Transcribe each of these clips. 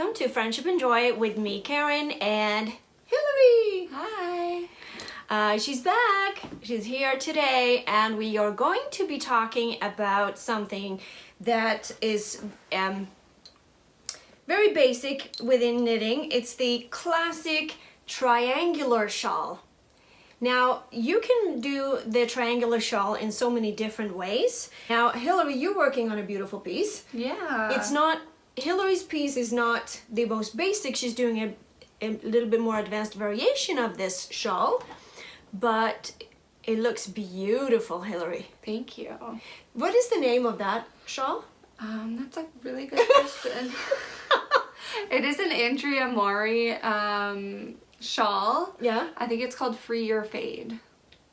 welcome to Friendship and Joy with me, Karen, and Hillary. Hi. She's back. She's here today, and we are going to be talking about something that is very basic within knitting. It's the classic triangular shawl. Now, you can do the triangular shawl in so many different ways. Now, Hillary, you're working on a beautiful piece. Yeah. It's not, Hillary's piece is not the most basic. She's doing a little bit more advanced variation of this shawl, but it looks beautiful, Hillary. Thank you. What is the name of that shawl? That's a really good question. It is an Andrea Mori shawl. Yeah. I think it's called Free Your Fade.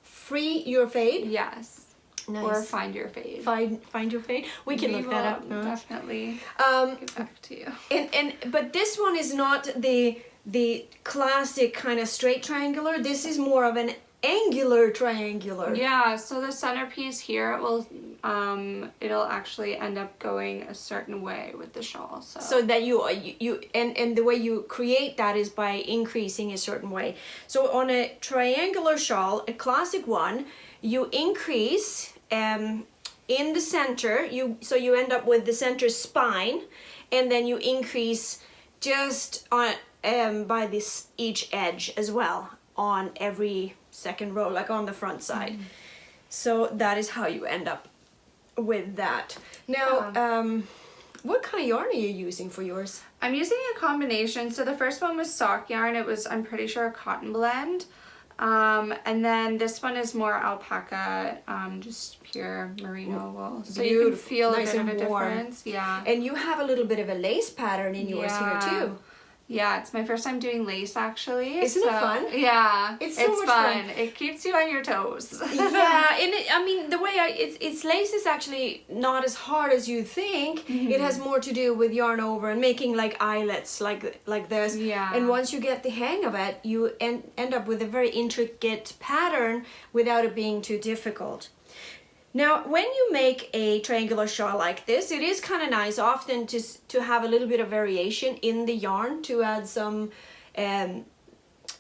Free Your Fade? Yes. Nice. Or Find Your Fade. Find Your Fade? We can look that up. Definitely get back to you. But this one is not the classic kind of straight triangular. This is more of an angular triangular. Yeah, so the centerpiece here will it'll actually end up going a certain way with the shawl. So that and the way you create that is by increasing a certain way. So on a triangular shawl, a classic one, you increase in the center, so you end up with the center spine, and then you increase just on by this each edge as well on every second row, like on the front side. Mm-hmm. So that is how you end up with that. Now, what kind of yarn are you using for yours? I'm using a combination. So the first one was sock yarn. It was, I'm pretty sure, a cotton blend. And then this one is more alpaca, just pure merino wool. So beautiful. You can feel nice a bit of a difference. Yeah. And you have a little bit of a lace pattern in yours here too. Yeah, it's my first time doing lace actually. Isn't it fun? Yeah, it's so much fun. It keeps you on your toes. Yeah, and I mean the way it's lace is actually not as hard as you think. Mm-hmm. It has more to do with yarn over and making like eyelets like this. Yeah. And once you get the hang of it, you end up with a very intricate pattern without it being too difficult. Now, when you make a triangular shawl like this, it is kind of nice often to have a little bit of variation in the yarn to add some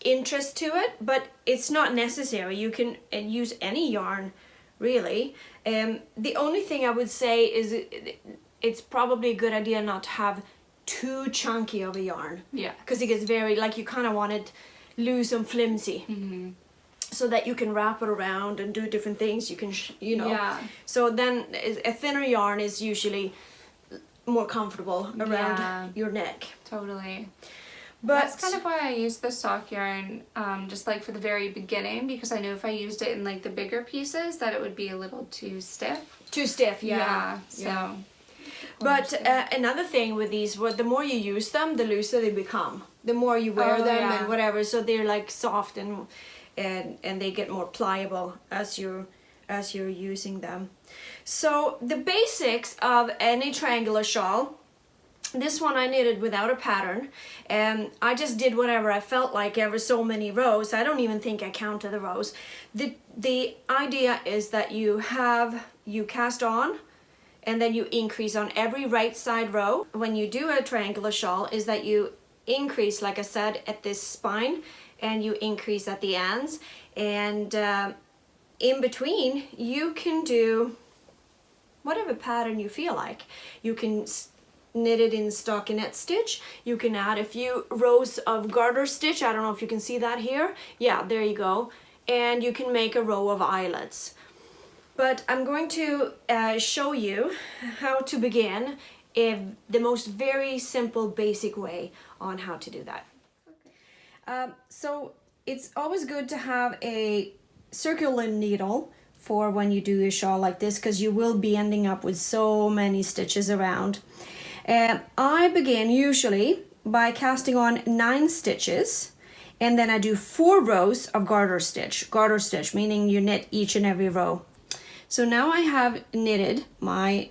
interest to it, but it's not necessary. You can use any yarn, really. The only thing I would say is it's probably a good idea not to have too chunky of a yarn. Yeah. Because it gets very, like you kind of want it loose and flimsy. Mm-hmm. So that you can wrap it around and do different things. You can, Yeah. So then a thinner yarn is usually more comfortable around your neck. Totally. But that's kind of why I use the sock yarn, just like for the very beginning, because I knew if I used it in like the bigger pieces that it would be a little too stiff. Too stiff, yeah. So. But another thing with these, the more you use them, the looser they become. The more you wear them and whatever, so they're like soft and they get more pliable as you're using them. So the basics of any triangular shawl, this one I knitted without a pattern, and I just did whatever I felt like every so many rows. I don't even think I counted the rows. The idea is that you cast on and then you increase on every right side row. When you do a triangular shawl is that you increase, like I said, at this spine, and you increase at the ends, and in between you can do whatever pattern you feel like. You can knit it in stockinette stitch, you can add a few rows of garter stitch, I don't know if you can see that here, yeah, there you go, and you can make a row of eyelets. But I'm going to show you how to begin the most very simple basic way on how to do that. So it's always good to have a circular needle for when you do a shawl like this, because you will be ending up with so many stitches around. I begin usually by casting on 9 stitches, and then I do 4 rows of garter stitch meaning you knit each and every row. So now I have knitted my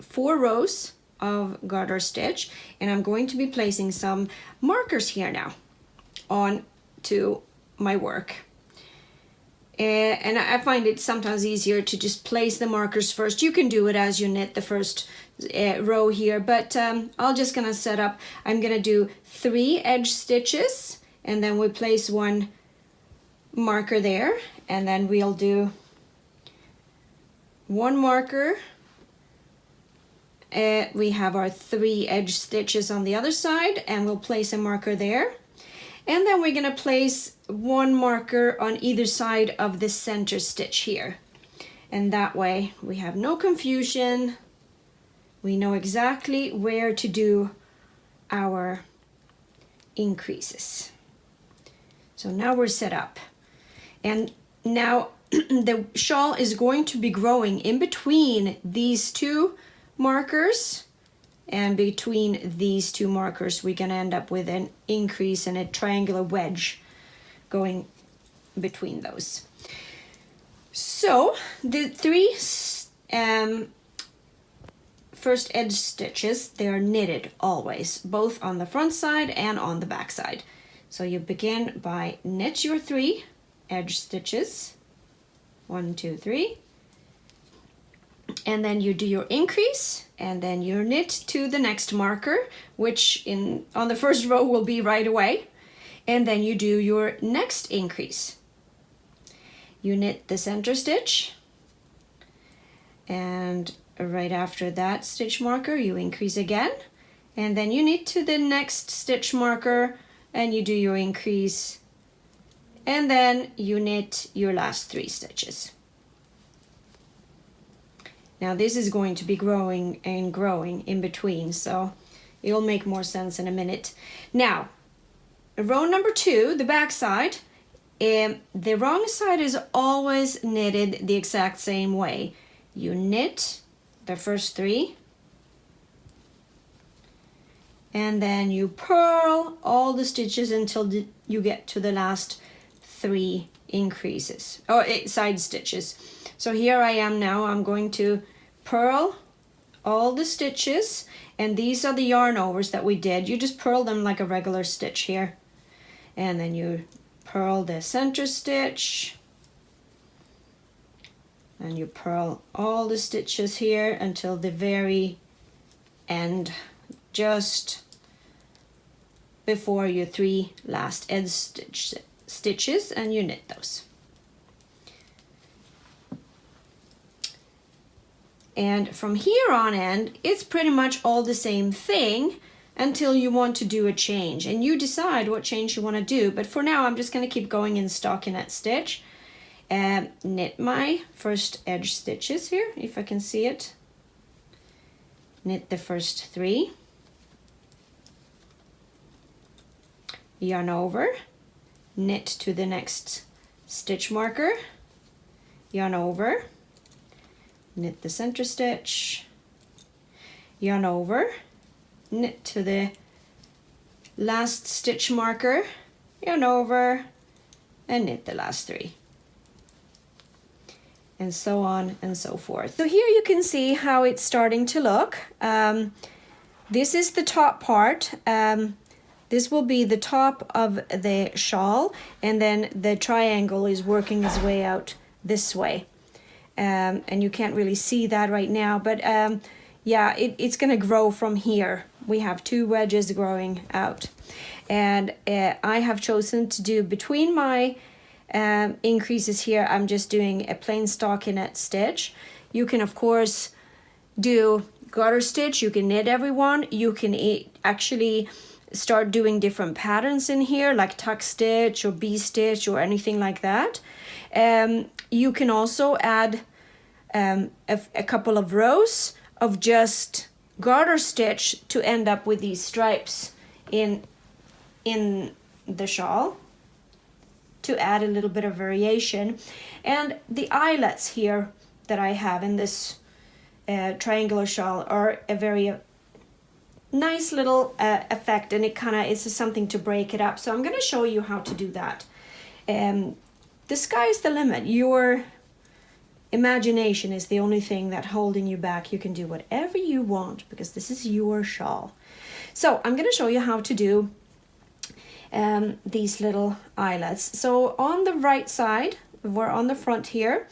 4 rows of garter stitch, and I'm going to be placing some markers here now on to my work. And I find it sometimes easier to just place the markers first. You can do it as you knit the first row here, but I'm just gonna set up, I'm gonna do 3 edge stitches, and then we place 1 marker there, and then we'll do 1 marker. We have our 3 edge stitches on the other side, and we'll place a marker there. And then we're gonna place 1 marker on either side of the center stitch here. And that way we have no confusion. We know exactly where to do our increases. So now we're set up. And now the shawl is going to be growing in between these 2 markers. And between these 2 markers, we're gonna end up with an increase and a triangular wedge going between those. So the 3 first edge stitches, they are knitted always, both on the front side and on the back side. So you begin by knit your 3 edge stitches, 1, 2, 3. And then you do your increase, and then you knit to the next marker, which on the first row will be right away. And then you do your next increase. You knit the center stitch, and right after that stitch marker you increase again, and then you knit to the next stitch marker and you do your increase, and then you knit your last 3 stitches. Now this is going to be growing and growing in between, so it'll make more sense in a minute. Now, row number 2, the back side, the wrong side is always knitted the exact same way. You knit the first 3, and then you purl all the stitches until you get to the last 3 increases, or side stitches. So here I am now, I'm going to purl all the stitches, and these are the yarn overs that we did. You just purl them like a regular stitch here, and then you purl the center stitch, and you purl all the stitches here until the very end, just before your 3 last edge stitches, and you knit those. And from here on end, it's pretty much all the same thing until you want to do a change, and you decide what change you want to do. But for now, I'm just going to keep going in stockinette stitch and knit my first edge stitches here, if I can see it. Knit the first 3, yarn over, knit to the next stitch marker, yarn over, knit the center stitch, yarn over, knit to the last stitch marker, yarn over, and knit the last 3. And so on and so forth. So here you can see how it's starting to look. This is the top part. This will be the top of the shawl, and then the triangle is working its way out this way. And you can't really see that right now, but yeah, it's gonna grow from here. We have 2 wedges growing out, and I have chosen to do between my increases here, I'm just doing a plain stockinette stitch. You can of course do garter stitch, you can knit everyone, you can actually start doing different patterns in here, like tuck stitch or bee stitch or anything like that. You can also add a couple of rows of just garter stitch to end up with these stripes in the shawl, to add a little bit of variation. And the eyelets here that I have in this triangular shawl are a very nice little effect, and it kind of is something to break it up. So I'm going to show you how to do that. The sky's the limit. Your imagination is the only thing that's holding you back. You can do whatever you want because this is your shawl. So I'm going to show you how to do these little eyelets. So on the right side, we're on the front here.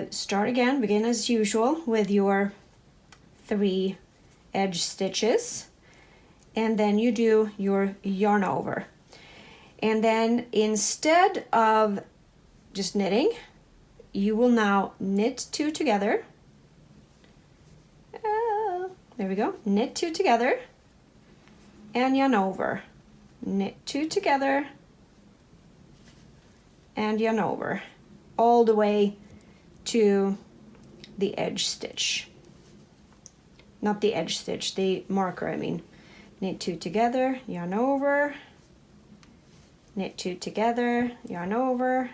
Start again, begin as usual with your 3 edge stitches, and then you do your yarn over. And then instead of just knitting, you will now knit 2 together. There we go, knit 2 together and yarn over. Knit 2 together and yarn over all the way to the edge stitch. Not the edge stitch, the marker, I mean. Knit 2 together, yarn over, knit 2 together, yarn over,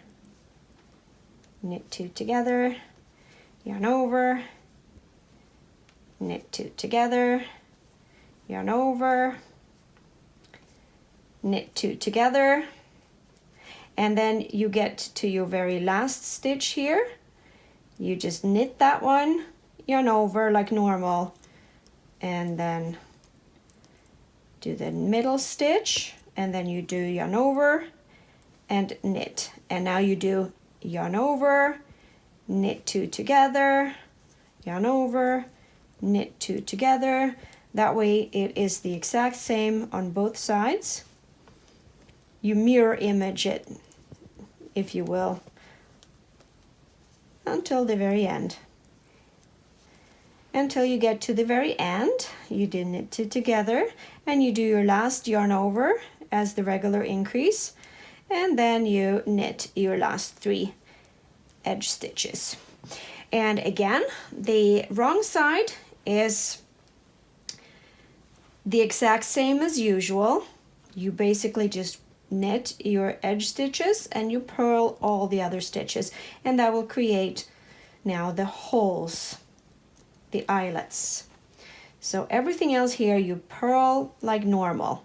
knit 2 together, yarn over, knit 2 together, yarn over, knit 2 together, and then you get to your very last stitch here. You just knit that one, yarn over like normal, and then do the middle stitch, and then you do yarn over and knit. And now you do yarn over, knit 2 together, yarn over, knit 2 together. That way it is the exact same on both sides. You mirror image it, if you will, until the very end. Until you get to the very end, you do knit 2 together, and you do your last yarn over as the regular increase, and then you knit your last 3 edge stitches. And again, the wrong side is the exact same as usual. You basically just knit your edge stitches and you purl all the other stitches, and that will create now the holes, the eyelets. So everything else here you purl like normal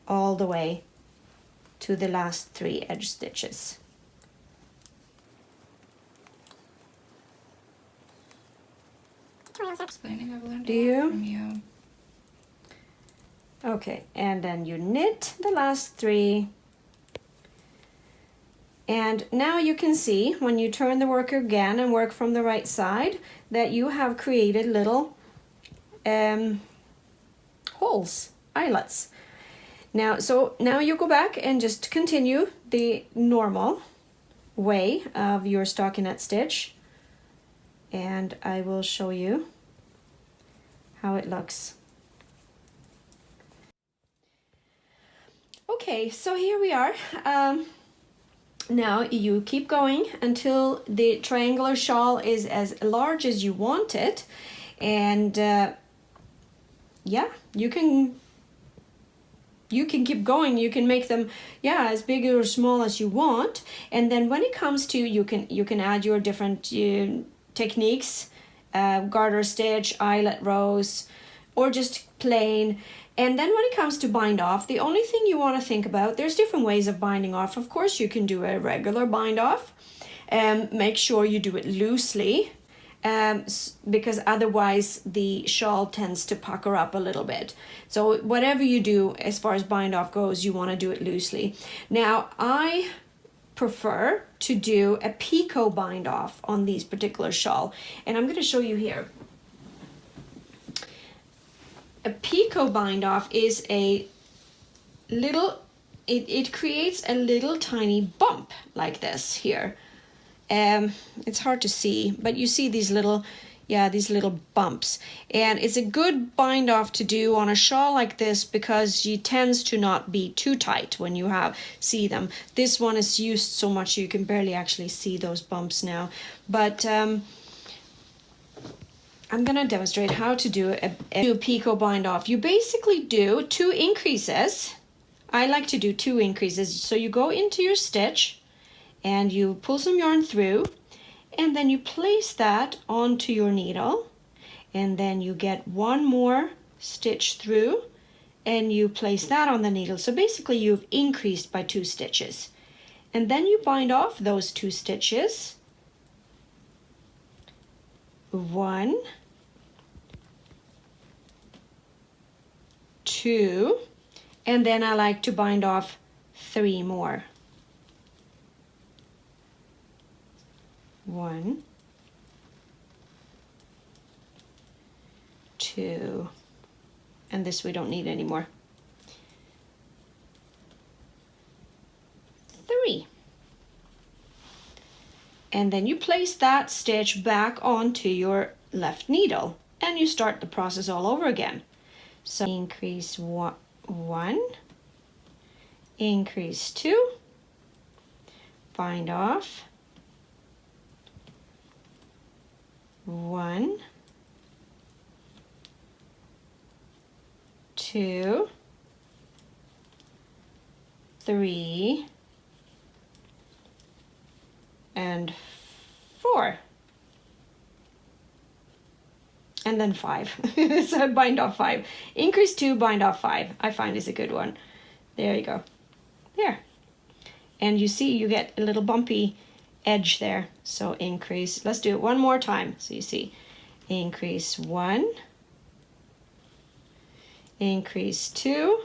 all the way to the last 3 edge stitches. Explaining, I've learned Do you? from you. Okay, and then you knit the last 3. And now you can see when you turn the work again and work from the right side that you have created little holes, eyelets. Now, so now you go back and just continue the normal way of your stockinette stitch, and I will show you how it looks. Okay, so here we are. Now you keep going until the triangular shawl is as large as you want it, and yeah, you can keep going. You can make them, yeah, as big or small as you want. And then when it comes to, you can add your different techniques, garter stitch, eyelet rows, or just plain. And then when it comes to bind off, the only thing you want to think about, there's different ways of binding off. Of course, you can do a regular bind off. Make sure you do it loosely, because otherwise the shawl tends to pucker up a little bit. So whatever you do as far as bind off goes, you want to do it loosely. Now, I prefer to do a picot bind off on these particular shawl, and I'm going to show you here. A picot bind off is a little, it creates a little tiny bump like this here. It's hard to see, but you see these little, yeah, these little bumps. And it's a good bind off to do on a shawl like this because it tends to not be too tight when you see them. This one is used so much you can barely actually see those bumps now. But I'm gonna demonstrate how to do a picot bind off. You basically do 2 increases. I like to do 2 increases. So you go into your stitch and you pull some yarn through, and then you place that onto your needle, and then you get 1 more stitch through and you place that on the needle. So basically you've increased by 2 stitches, and then you bind off those 2 stitches. 1, 2, and then I like to bind off 3 more. 1, 2, and this we don't need anymore. 3. And then you place that stitch back onto your left needle and you start the process all over again. So increase 1, increase 2, bind off, 1, 2, 3, and 4, and then 5. So bind off 5. Increase 2, bind off 5. I find is a good one. There you go. There. And you see you get a little bumpy edge there. So increase, let's do it one more time. So you see, increase 1, increase 2,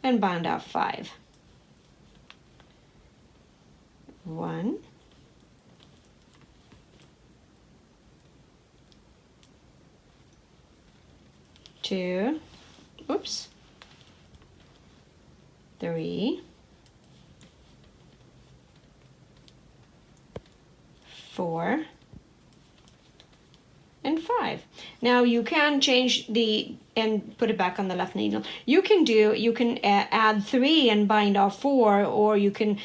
and bind off 5. 1, 2, oops, 3, 4, and 5. Now you can change the and put it back on the left needle. You can add 3 and bind off 4, or you can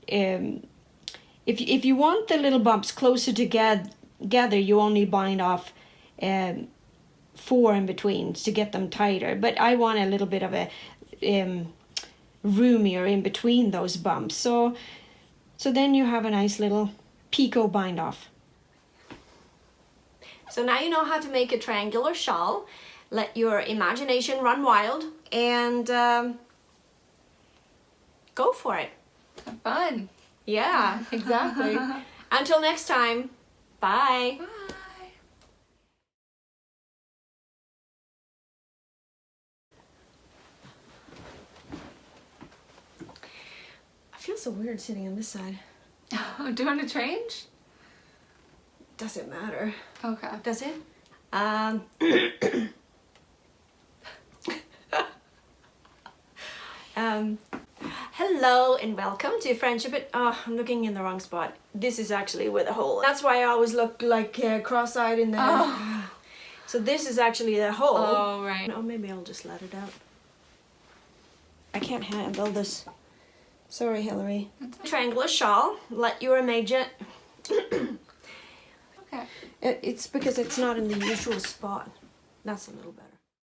if you want the little bumps closer together, you only bind off 4 in between to get them tighter. But I want a little bit of a roomier in between those bumps. So then you have a nice little picot bind off. So now you know how to make a triangular shawl. Let your imagination run wild and go for it. Have fun. Yeah, exactly. Until next time, bye. Bye. I feel so weird sitting on this side. Oh, do you want to change? Doesn't matter. Okay. Does it? Hello and welcome to Friendship. Oh, I'm looking in the wrong spot. This is actually where the hole. That's why I always look like cross-eyed in there. Oh. So this is actually the hole. Oh, right. Oh, maybe I'll just let it out. I can't handle this. Sorry, Hillary. Triangular shawl. Let your imagine. Okay. It's because it's not in the usual spot. That's a little better.